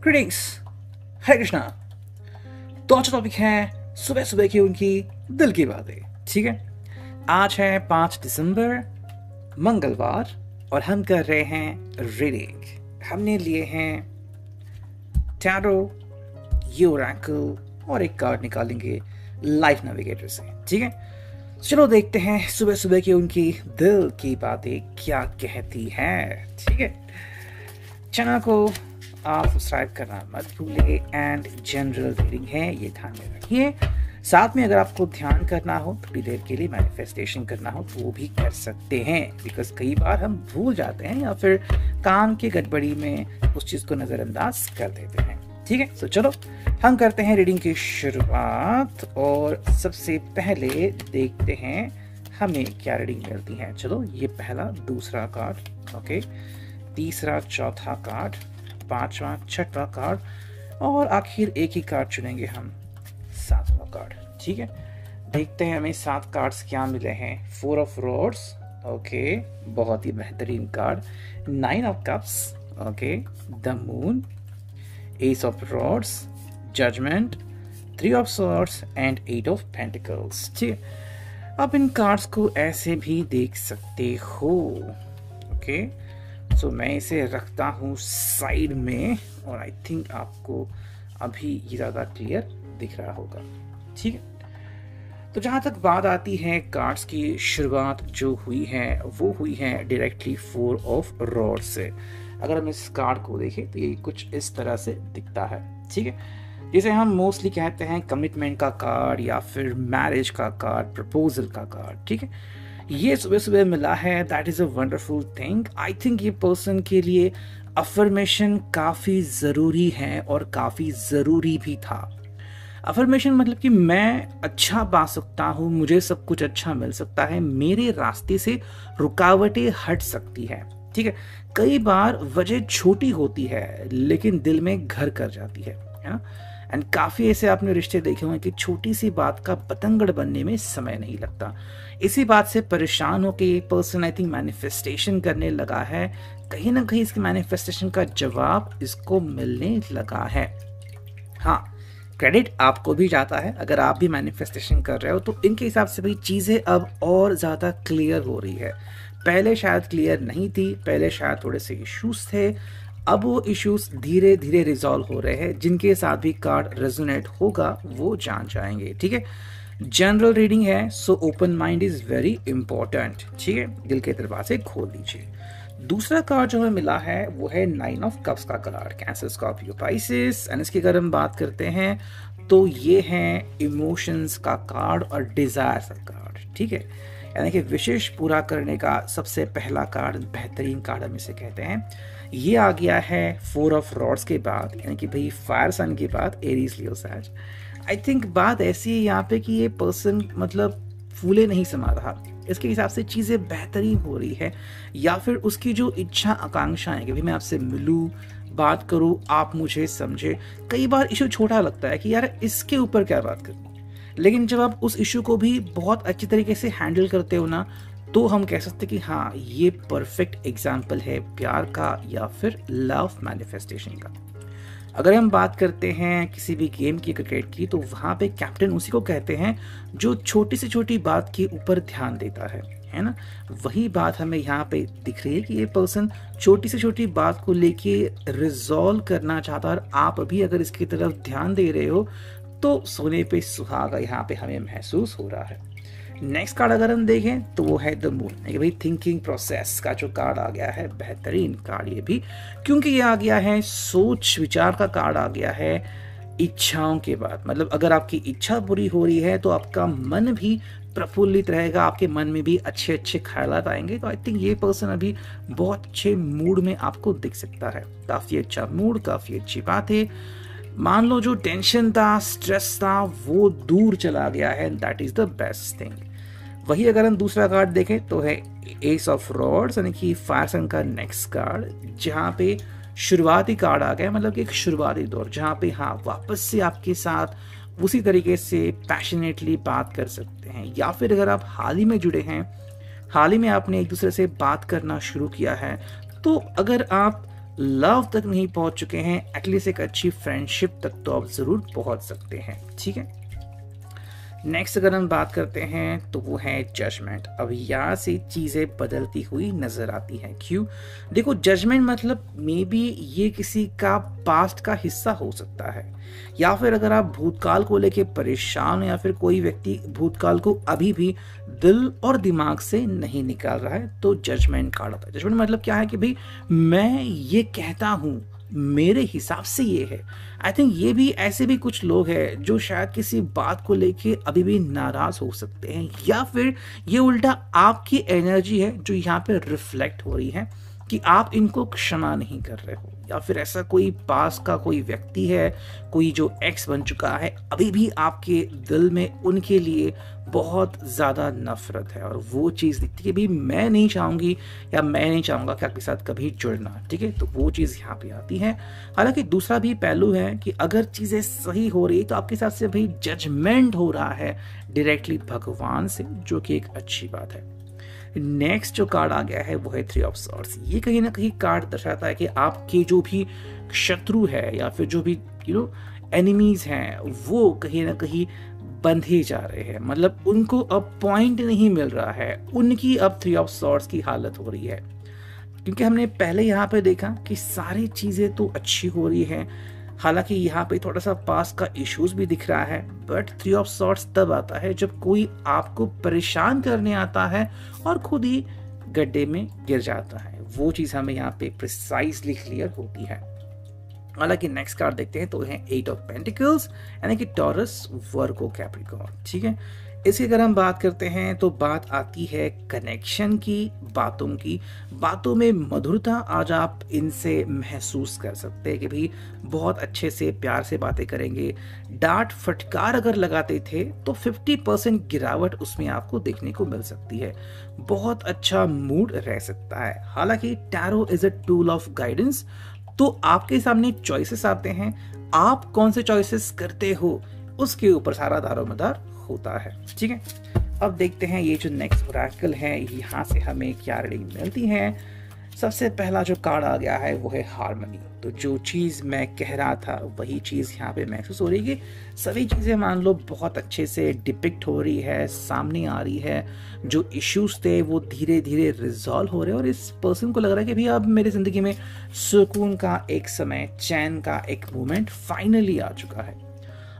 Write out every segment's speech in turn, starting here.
Greetings, हरे कृष्णा। तो आज topic है सुबह सुबह की उनकी दिल की बातें। ठीक है, आज है 5 दिसंबर मंगलवार और हम कर रहे हैं रीडिंग। हमने लिए हैं टैरो, ओरेकल और एक कार्ड निकालेंगे लाइफ नेविगेटर से। ठीक है, चलो देखते हैं सुबह सुबह की उनकी दिल की बातें क्या कहती हैं। ठीक है, चैनल को आप सब्सक्राइब करना मत भूलिए एंड जनरल रीडिंग है, ये ध्यान में रखिए। साथ में अगर आपको ध्यान करना हो, थोड़ी देर के लिए मैनिफेस्टेशन करना हो तो वो भी कर सकते हैं, बिकॉज कई बार हम भूल जाते हैं या फिर काम की गड़बड़ी में उस चीज़ को नज़रअंदाज कर देते हैं। ठीक है, तो चलो हम करते हैं रीडिंग की शुरुआत और सबसे पहले देखते हैं हमें क्या रीडिंग मिलती है। चलो, ये पहला, दूसरा कार्ड, ओके, तीसरा, चौथा कार्ड, पांचवा, छठवां कार्ड और आखिर एक ही कार्ड चुनेंगे हम, सातवां कार्ड। ठीक है, देखते हैं हमें 7 कार्ड्स क्या मिले हैं। 4 ऑफ रोड्स, ओके, बहुत ही बेहतरीन card. 9 of cups, okay, the moon, ace of rods, judgement, 3 of swords and 8 of pentacles. ठीक है, आप इन कार्ड्स को ऐसे भी देख सकते हो। ओके, सो मैं इसे रखता हूँ साइड में और आई थिंक आपको अभी ये ज़्यादा क्लियर दिख रहा होगा। ठीक है, तो जहाँ तक बात आती है कार्ड्स की शुरुआत जो हुई है वो हुई है डायरेक्टली 4 ऑफ रॉड्स से। अगर हम इस कार्ड को देखें तो ये कुछ इस तरह से दिखता है। ठीक है, जिसे हम मोस्टली कहते हैं कमिटमेंट का कार्ड या फिर मैरिज का कार्ड, प्रपोजल का कार्ड। ठीक है, ये सुबह सुबह मिला है, that is a wonderful thing. I think ये पर्सन के लिए अफर्मेशन काफ़ी ज़रूरी है और काफ़ी ज़रूरी भी था। अफर्मेशन मतलब कि मैं अच्छा पा सकता हूँ, मुझे सब कुछ अच्छा मिल सकता है, मेरे रास्ते से रुकावटें हट सकती है। ठीक है, कई बार वजह छोटी होती है लेकिन दिल में घर कर जाती है ना। एंड काफ़ी ऐसे आपने रिश्ते देखे होंगे कि छोटी सी बात का पतंगड़ बनने में समय नहीं लगता। इसी बात से परेशान होकर ये पर्सन आई थिंक मैनिफेस्टेशन करने लगा है। कहीं ना कहीं इसके मैनिफेस्टेशन का जवाब इसको मिलने लगा है। हाँ, क्रेडिट आपको भी जाता है अगर आप भी मैनिफेस्टेशन कर रहे हो, तो इनके हिसाब से भाई चीज़ें अब और ज़्यादा क्लियर हो रही है। पहले शायद क्लियर नहीं थी, पहले शायद थोड़े से इश्यूज थे, अब वो इश्यूज धीरे धीरे रिजॉल्व हो रहे हैं। जिनके साथ भी कार्ड रेजोनेट होगा वो जान जाएंगे। ठीक है, जनरल रीडिंग है, so open mind is very important. ठीक है, दिल के दरवाजे खोल दीजिए। दूसरा कार्ड जो हमें मिला है वो है 9 ऑफ कप्स का card, cancer, Scorpio, Pisces. And इसकी अगर हम बात करते हैं तो ये है इमोशंस का कार्ड और डिजायर्स का कार्ड। ठीक है, यानी कि विशेष पूरा करने का सबसे पहला कार्ड, बेहतरीन कार्ड हम इसे कहते हैं। ये आ गया है 4 ऑफ रॉड्स के बाद, यानी कि भाई फायर सन के बाद एरीज, लियो, सैज। आई थिंक बात ऐसी है यहाँ पे कि ये पर्सन मतलब फूले नहीं समा रहा, इसके हिसाब से चीज़ें बेहतरीन हो रही है, या फिर उसकी जो इच्छा आकांक्षा है कि भाई मैं आपसे मिलूँ, बात करूँ, आप मुझे समझे। कई बार इशू छोटा लगता है कि यार इसके ऊपर क्या बात करनी, लेकिन जब आप उस इशू को भी बहुत अच्छी तरीके से हैंडल करते हो ना, तो हम कह सकते हैं कि हाँ, ये परफेक्ट एग्जाम्पल है प्यार का या फिर लव मैनिफेस्टेशन का। अगर हम बात करते हैं किसी भी गेम की, क्रिकेट की, तो वहाँ पे कैप्टन उसी को कहते हैं जो छोटी से छोटी बात के ऊपर ध्यान देता है ना। वही बात हमें यहाँ पे दिख रही है कि ये पर्सन छोटी से छोटी बात को लेके रिजॉल्व करना चाहता है, और आप अभी अगर इसकी तरफ ध्यान दे रहे हो तो सोने पे सुहागा यहाँ पे हमें महसूस हो रहा है। नेक्स्ट कार्ड अगर हम देखें तो वो है द मून। भाई थिंकिंग प्रोसेस का जो कार्ड आ गया है, बेहतरीन कार्ड ये भी, क्योंकि ये आ गया है सोच विचार का कार्ड आ गया है इच्छाओं के बाद। मतलब अगर आपकी इच्छा पूरी हो रही है तो आपका मन भी प्रफुल्लित रहेगा, आपके मन में भी अच्छे अच्छे ख्यालात आएंगे। तो आई थिंक ये पर्सन अभी बहुत अच्छे मूड में आपको दिख सकता है। काफ़ी अच्छा मूड, काफ़ी अच्छी बात है। मान लो जो टेंशन था, स्ट्रेस था, वो दूर चला गया है, that is the best thing. वही अगर हम दूसरा कार्ड देखें तो है एस ऑफ रॉड्स, यानी कि फायर सन का नेक्स्ट कार्ड, जहाँ पे शुरुआती कार्ड आ गया, मतलब कि एक शुरुआती दौर जहाँ पे हाँ वापस से आपके साथ उसी तरीके से पैशनेटली बात कर सकते हैं, या फिर अगर आप हाल ही में जुड़े हैं, हाल ही में आपने एक दूसरे से बात करना शुरू किया है, तो अगर आप लव तक नहीं पहुंच चुके हैं, एटलीस्ट एक अच्छी फ्रेंडशिप तक तो आप जरूर पहुंच सकते हैं। ठीक है, नेक्स्ट अगर हम बात करते हैं तो वो है जजमेंट। अब यहाँ से चीजें बदलती हुई नजर आती हैं। क्यों? देखो, जजमेंट मतलब मे बी ये किसी का पास्ट का हिस्सा हो सकता है, या फिर अगर आप भूतकाल को लेके परेशान हो, या फिर कोई व्यक्ति भूतकाल को अभी भी दिल और दिमाग से नहीं निकाल रहा है, तो जजमेंट कार्ड आता है। जजमेंट मतलब क्या है कि भाई मैं ये कहता हूं, मेरे हिसाब से ये है। आई थिंक ये भी ऐसे भी कुछ लोग हैं जो शायद किसी बात को लेके अभी भी नाराज हो सकते हैं, या फिर ये उल्टा आपकी एनर्जी है जो यहाँ पे रिफ्लेक्ट हो रही है कि आप इनको क्षमा नहीं कर रहे हो, या फिर ऐसा कोई पास का कोई व्यक्ति है, कोई जो एक्स बन चुका है, अभी भी आपके दिल में उनके लिए बहुत ज़्यादा नफरत है, और वो चीज़ दिखती है कि भाई मैं नहीं चाहूँगी या मैं नहीं चाहूँगा कि आपके साथ कभी जुड़ना। ठीक है, तो वो चीज़ यहाँ पे आती है। हालांकि दूसरा भी पहलू है कि अगर चीज़ें सही हो रही तो आपके साथ से भाई जजमेंट हो रहा है डायरेक्टली भगवान से, जो कि एक अच्छी बात है। नेक्स्ट जो कार्ड आ गया है वो है थ्री ऑफ सॉर्ड्स। ये कहीं ना कहीं कार्ड दर्शाता है कि आपके जो भी शत्रु है या फिर जो भी एनिमीज हैं, वो कहीं ना कहीं बंधे जा रहे हैं, मतलब उनको अब पॉइंट नहीं मिल रहा है, उनकी अब थ्री ऑफ सॉर्ड्स की हालत हो रही है। क्योंकि हमने पहले यहाँ पे देखा कि सारी चीजें तो अच्छी हो रही है, हालांकि यहाँ पे थोड़ा सा पास का इश्यूज भी दिख रहा है, बट थ्री ऑफ सॉर्ड्स तब आता है जब कोई आपको परेशान करने आता है और खुद ही गड्ढे में गिर जाता है। वो चीज हमें यहाँ पे प्रिसाइजली क्लियर होती है। हालांकि नेक्स्ट कार्ड देखते हैं तो है एट ऑफ पेंटिकल्स, यानी कि टॉरस, वर्गो, कैप्रिकॉर्न। ठीक है, इसकी अगर हम बात करते हैं तो बात आती है कनेक्शन की, बातों में मधुरता आज आप इनसे महसूस कर सकते हैं कि भाई बहुत अच्छे से प्यार से बातें करेंगे। डांट फटकार अगर लगाते थे तो 50% गिरावट उसमें आपको देखने को मिल सकती है। बहुत अच्छा मूड रह सकता है। हालांकि tarot is a tool of guidance, तो आपके सामने चॉइसेस आते हैं, आप कौन से चॉइसेस करते हो उसके ऊपर सारा दारोमदार होता है। ठीक है, अब देखते हैं ये जो नेक्स्ट ओरेकल है यहाँ से हमें क्या रीडिंग मिलती है। सबसे पहला जो कार्ड आ गया है वो है हार्मनी। तो जो चीज़ मैं कह रहा था वही चीज़ यहाँ पे महसूस हो रही है कि सभी चीज़ें मान लो बहुत अच्छे से डिपिक्ट हो रही है, सामने आ रही है। जो इश्यूज थे वो धीरे धीरे रिजॉल्व हो रहे हैं, और इस पर्सन को लग रहा है कि भैया अब मेरी ज़िंदगी में सुकून का एक समय, चैन का एक मोमेंट फाइनली आ चुका है।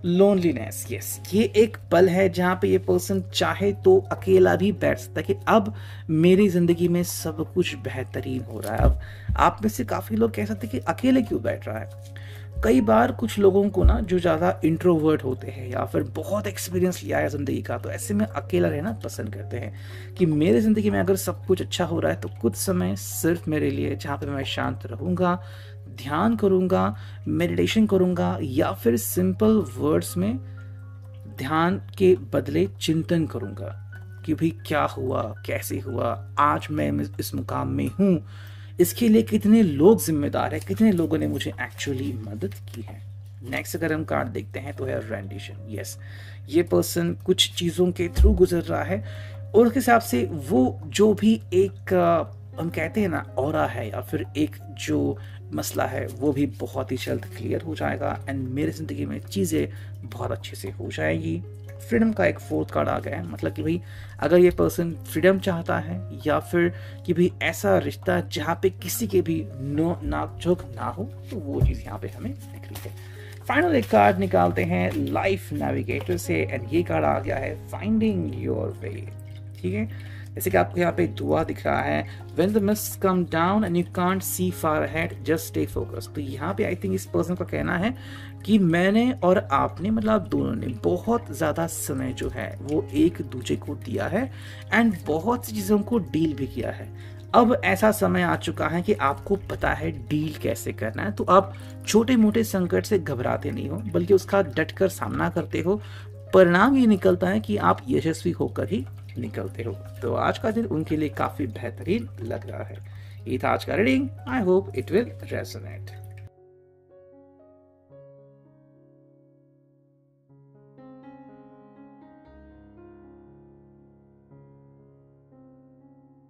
लोनलीनेस, यस, ये एक पल है जहां पे ये पर्सन चाहे तो अकेला भी बैठ सकता है कि अब मेरी जिंदगी में सब कुछ बेहतरीन हो रहा है। अब आप में से काफी लोग कह सकते हैं कि अकेले क्यों बैठ रहा है। कई बार कुछ लोगों को ना जो ज्यादा इंट्रोवर्ट होते हैं या फिर बहुत एक्सपीरियंस लिया है जिंदगी का, तो ऐसे में अकेला रहना पसंद करते हैं कि मेरी जिंदगी में अगर सब कुछ अच्छा हो रहा है तो कुछ समय सिर्फ मेरे लिए, जहाँ पे मैं शांत रहूंगा, ध्यान करूंगा, मेडिटेशन करूंगा, या फिर सिंपल वर्ड्स में ध्यान के बदले चिंतन करूंगा कि भाई क्या हुआ, कैसे हुआ, आज मैं इस मुकाम में हूं, इसके लिए कितने लोग जिम्मेदार है, कितने लोगों ने मुझे एक्चुअली मदद की है। नेक्स्ट अगर हम कार्ड देखते हैं तो है रेंडिशन। यस, ये पर्सन कुछ चीजों के थ्रू गुजर रहा है, और उसके हिसाब से वो जो भी एक हम कहते हैं ना ऑरा है, या फिर एक जो मसला है, वो भी बहुत ही जल्द क्लियर हो जाएगा, एंड मेरी जिंदगी में चीजें बहुत अच्छे से हो जाएगी। फ्रीडम का एक फोर्थ कार्ड आ गया है, मतलब कि भाई अगर ये पर्सन फ्रीडम चाहता है, या फिर कि भाई ऐसा रिश्ता जहाँ पे किसी के भी नाक झोंक ना हो, तो वो चीज यहाँ पे हमें दिख रही है। फाइनल एक कार्ड निकालते हैं लाइफ नेविगेटर से, एंड ये कार्ड आ गया है फाइंडिंग योर वे। ठीक है, जैसे कि आपको यहाँ पे दुआ दिख रहा है, when the mists come down and you can't see far ahead, just stay focused। तो यहाँ पे आई थिंक इस पर्सन का कहना है कि मैंने और आपने, मतलब आप दोनों ने बहुत ज्यादा समय जो है वो एक दूसरे को दिया है, एंड बहुत सी चीजों को डील भी किया है। अब ऐसा समय आ चुका है कि आपको पता है डील कैसे करना है, तो आप छोटे मोटे संकट से घबराते नहीं हो, बल्कि उसका डटकर सामना करते हो। परिणाम ये निकलता है कि आप यशस्वी होकर ही निकलते हो। तो आज का दिन उनके लिए काफी बेहतरीन लग रहा है। ये था आज का reading. I hope it will resonate.